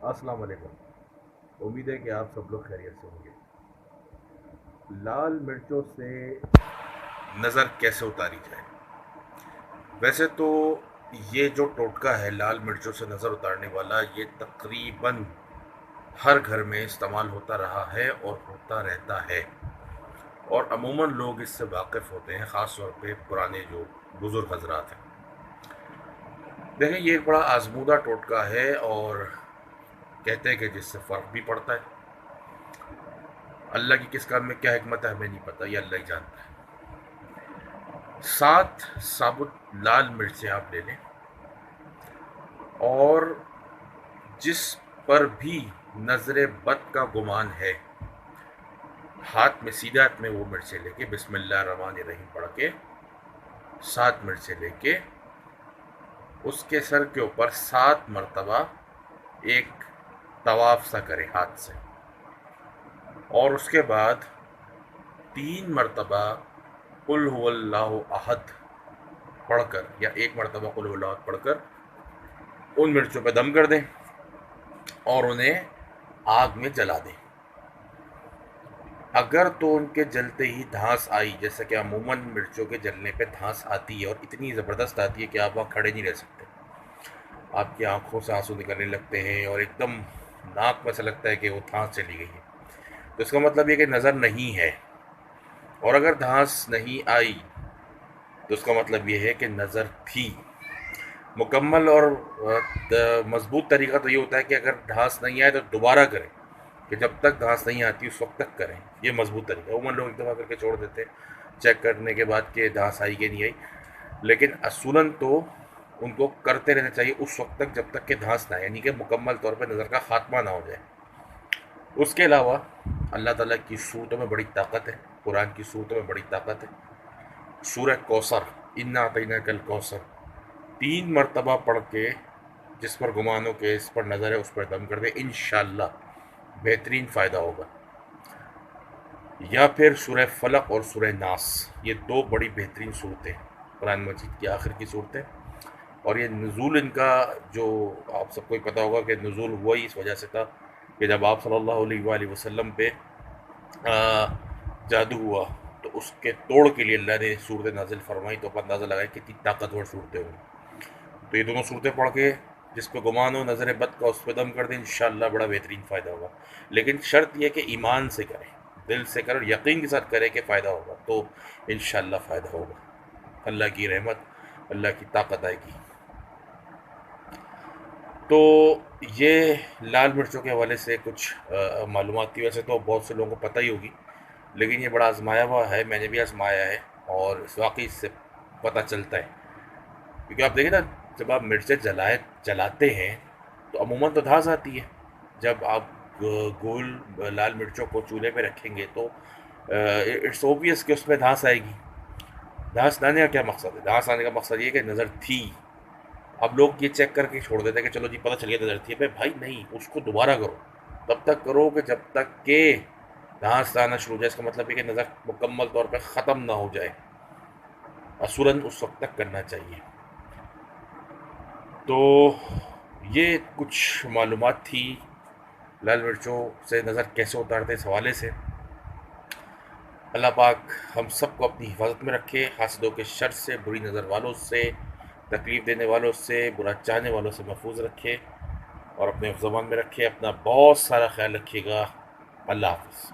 السلام علیکم، امید ہے کہ آپ سب لوگ خیریت سے ہوں گے۔ لال مرچوں سے نظر کیسے اتاری جائے؟ ویسے تو یہ جو ٹوٹکا ہے لال مرچوں سے نظر اتارنے والا، یہ تقریباً ہر گھر میں استعمال ہوتا رہا ہے اور ہوتا رہتا ہے، اور عموماً لوگ اس سے واقف ہوتے ہیں، خاص طور پہ پرانے جو بزرگ حضرات ہیں۔ دیکھیں، یہ ایک بڑا آزمودہ ٹوٹکا ہے، اور کہتے ہیں کہ جس سے فرق بھی پڑتا ہے۔ اللہ کی کس کام میں کیا حکمت ہے ہمیں نہیں پتہ، یہ اللہ ہی جانتا ہے۔ 7 ثابت لال مرچیں آپ لے لیں، اور جس پر بھی نظر بد کا گمان ہے، ہاتھ میں سیدھے ہاتھ میں وہ مرچیں لے کے بسم اللہ الرحمن الرحیم پڑھ کے 7 مرچیں لے کے اس کے سر کے اوپر 7 مرتبہ ایک طواف سا کرے ہاتھ سے، اور اس کے بعد 3 مرتبہ قل هو اللہ احد پڑھ کر، یا 1 مرتبہ قل هو اللہ احد پڑھ کر ان مرچوں پہ دم کر دیں اور انہیں آگ میں جلا دیں۔ اگر تو ان کے جلتے ہی دھانس آئی، جیسا کہ عموماً مرچوں کے جلنے پہ دھانس آتی ہے، اور اتنی زبردست آتی ہے کہ آپ وہاں کھڑے نہیں رہ سکتے، آپ کی آنکھوں سے آنسو نکلنے لگتے ہیں، اور ایک دم ناک میں سے لگتا ہے کہ وہ دھانس چلی گئی ہے، تو اس کا مطلب یہ کہ نظر نہیں ہے۔ اور اگر دھانس نہیں آئی تو اس کا مطلب یہ ہے کہ نظر تھی۔ مکمل اور مضبوط طریقہ تو یہ ہوتا ہے کہ اگر دھانس نہیں آئے تو دوبارہ کریں، کہ جب تک گھاس نہیں آتی اس وقت تک کریں، یہ مضبوط طریقہ ہے۔ عموماً لوگ ایک دفعہ کر کے چھوڑ دیتے ہیں چیک کرنے کے بعد کہ گھاس آئی کہ نہیں آئی، لیکن اصولاً تو ان کو کرتے رہنا چاہیے اس وقت تک جب تک کہ گھاس نہ آئے، یعنی کہ مکمل طور پہ نظر کا خاتمہ نہ ہو جائے۔ اس کے علاوہ اللہ تعالیٰ کی صورتوں میں بڑی طاقت ہے، قرآن کی صورتوں میں بڑی طاقت ہے۔ سورہ کوثر، انا اعطیناک الکوثر، 3 مرتبہ پڑھ کے جس پر گمان ہو کہ اس پر نظر ہے اس پر دم کر دے، انشاءاللہ بہترین فائدہ ہوگا۔ یا پھر سورہ فلق اور سورہ ناس، یہ 2 بڑی بہترین صورتیں قرآن مجید کی آخر کی صورتیں، اور یہ نزول ان کا جو آپ سب کو ہی پتہ ہوگا کہ نزول ہوا ہی اس وجہ سے تھا کہ جب آپ صلی اللہ علیہ وآلہ وسلم پہ جادو ہوا، تو اس کے توڑ کے لیے اللہ نے صورتیں نازل فرمائی، تو آپ اندازہ لگائیں کتنی طاقتور صورتیں ہوئی۔ تو یہ دونوں صورتیں پڑھ کے جس پہ گمان ہو نظر بد کا اس پہ دم کر دیں، انشاءاللہ بڑا بہترین فائدہ ہوگا۔ لیکن شرط یہ کہ ایمان سے کریں، دل سے کریں اور یقین کے ساتھ کریں کہ فائدہ ہوگا، تو انشاءاللہ فائدہ ہوگا۔ اللہ کی رحمت، اللہ کی طاقت آئے گی۔ تو یہ لال مرچوں کے حوالے سے کچھ معلومات تھی، ویسے تو بہت سے لوگوں کو پتہ ہی ہوگی، لیکن یہ بڑا آزمایا ہوا ہے، میں نے بھی آزمایا ہے، اور اس واقعی اس سے پتہ چلتا ہے۔ کیونکہ آپ دیکھیں نا، جب آپ مرچیں جلاتے ہیں تو عموماً تو دھاس آتی ہے۔ جب آپ گول لال مرچوں کو چولہے پہ رکھیں گے تو اٹس اوبیس کہ اس میں دھاس آئے گی۔ دھاس آنے کا کیا مقصد ہے؟ دھاس آنے کا مقصد یہ کہ نظر تھی۔ اب لوگ یہ چیک کر کے چھوڑ دیتے ہیں کہ چلو جی پتہ چل گیا نظر تھی، بھائی نہیں، اس کو دوبارہ کرو، تب تک کرو کہ جب تک کہ دھاس آنا شروع ہو جائے۔ اس کا مطلب یہ کہ نظر مکمل طور پہ ختم نہ ہو جائے، اصولاً اس وقت تک کرنا چاہیے۔ تو یہ کچھ معلومات تھی لال مرچوں سے نظر کیسے اتارتے اس حوالے سے۔ اللہ پاک ہم سب کو اپنی حفاظت میں رکھے، حاسدوں کے شر سے، بری نظر والوں سے، تکلیف دینے والوں سے، برا چاہنے والوں سے محفوظ رکھے، اور اپنے زبان میں رکھے۔ اپنا بہت سارا خیال رکھیے گا۔ اللہ حافظ۔